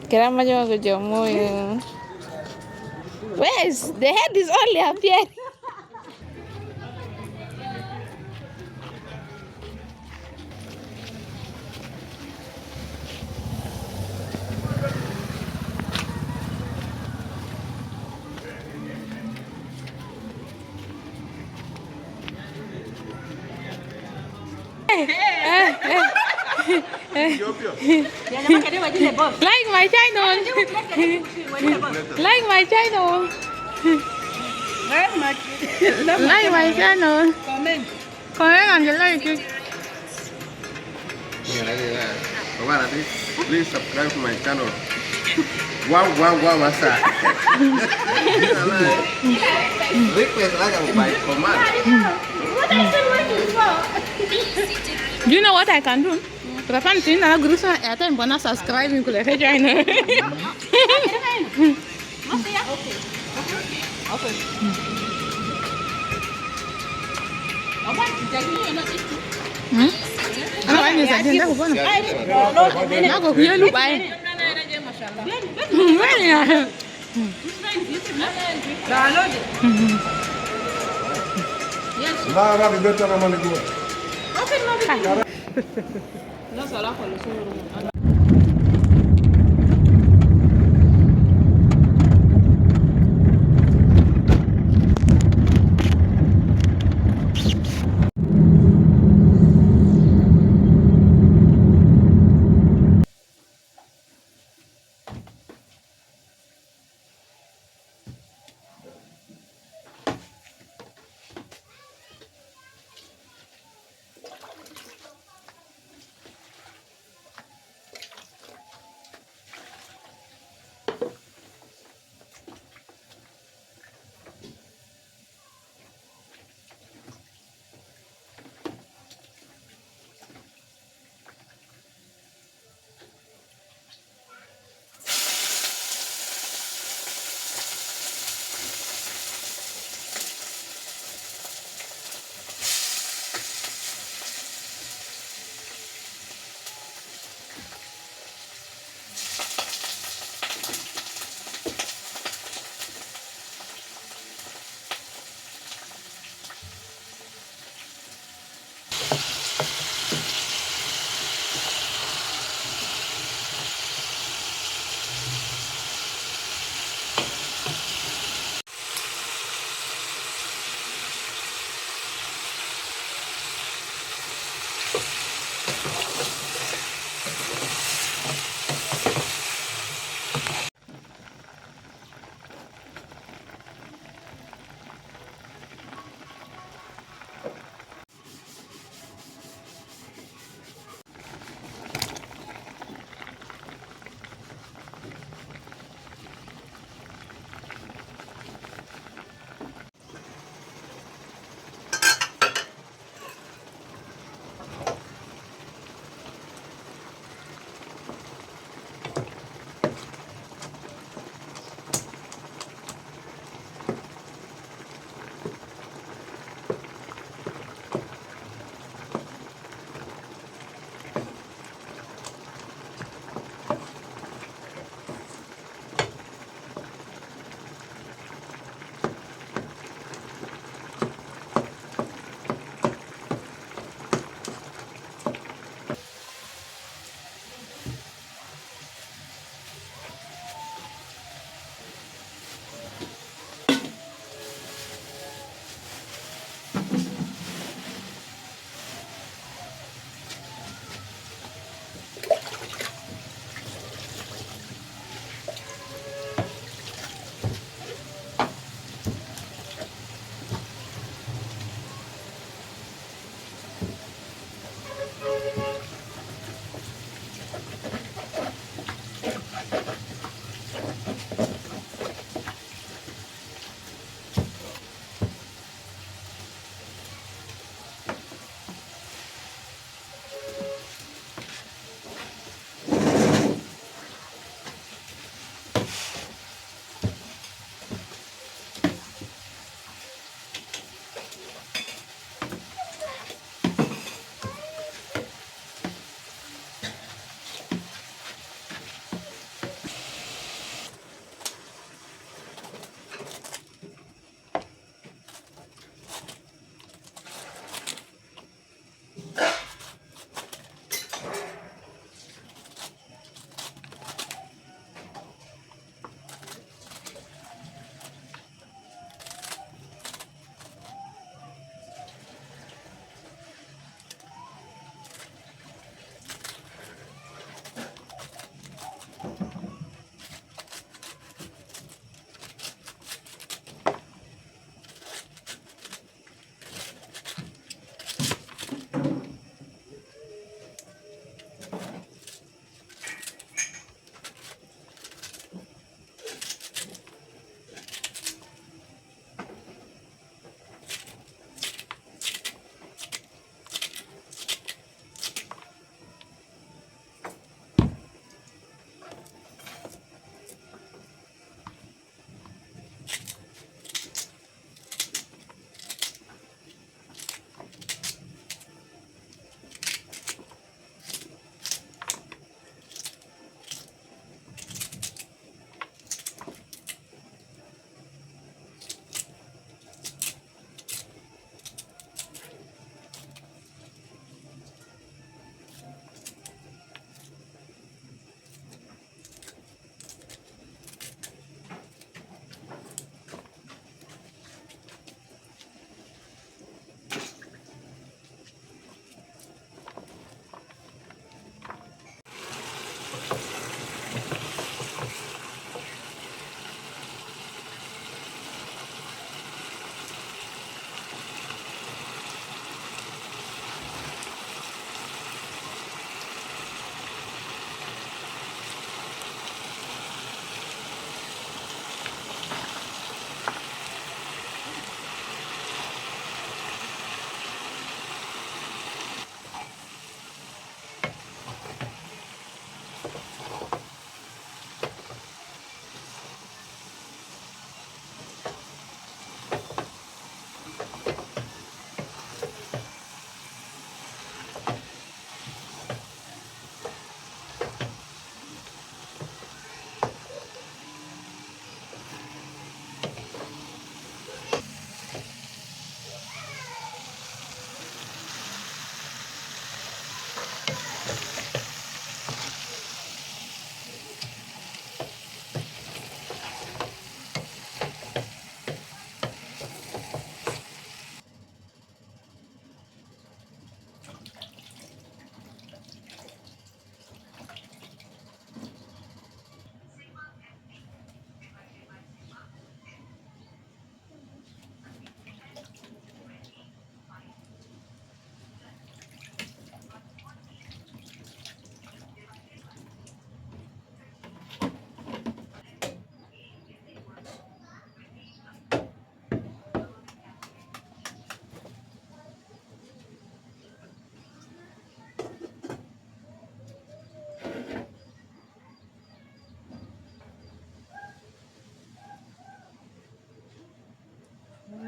Grandma Jomo. Where's the head is only appearing? Like my channel. Like my channel. Like my channel. Comment and like it. Please subscribe to my channel. Wow, masa. Request like by command. Do you know what I can do? Rapan tin na guru sa ata mbona subscribe ko le channel. Okay. Ano ba niya sa tinda ko ba? Nako kuya lupay. Download. Yes. Lara bibeta na manigo. Open mo bibeta. No sala ko lo suru.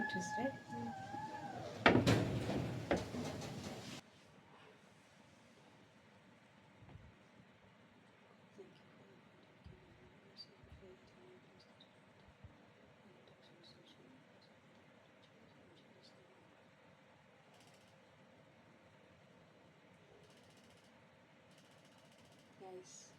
practice, right? Guys.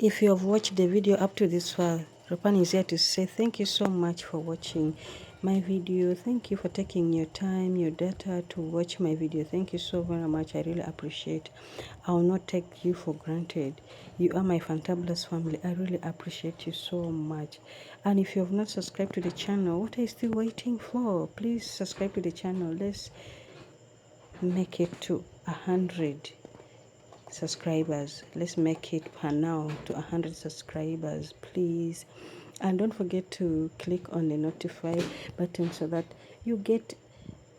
If you have watched the video up to this far, Ropan is here to say thank you so much for watching my video. Thank you for taking your time, your data to watch my video. Thank you so very much. I really appreciate. I will not take you for granted. You are my fantabulous family. I really appreciate you so much. And if you have not subscribed to the channel, what are you still waiting for? Please subscribe to the channel. Let's make it to 100 subscribers. Let's make it per now to 100 subscribers, please. And don't forget to click on the notify button so that you get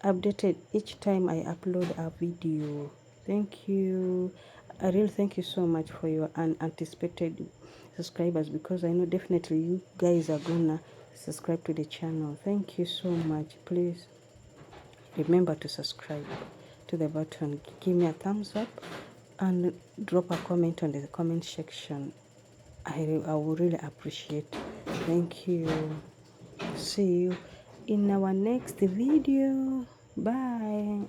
updated each time I upload a video. Thank you. I really thank you so much for your unanticipated subscribers, because I know definitely you guys are gonna subscribe to the channel. Thank you so much. Please remember to subscribe to the button, give me a thumbs up, and drop a comment on the comment section. I will really appreciate. Thank you. See you in our next video. Bye.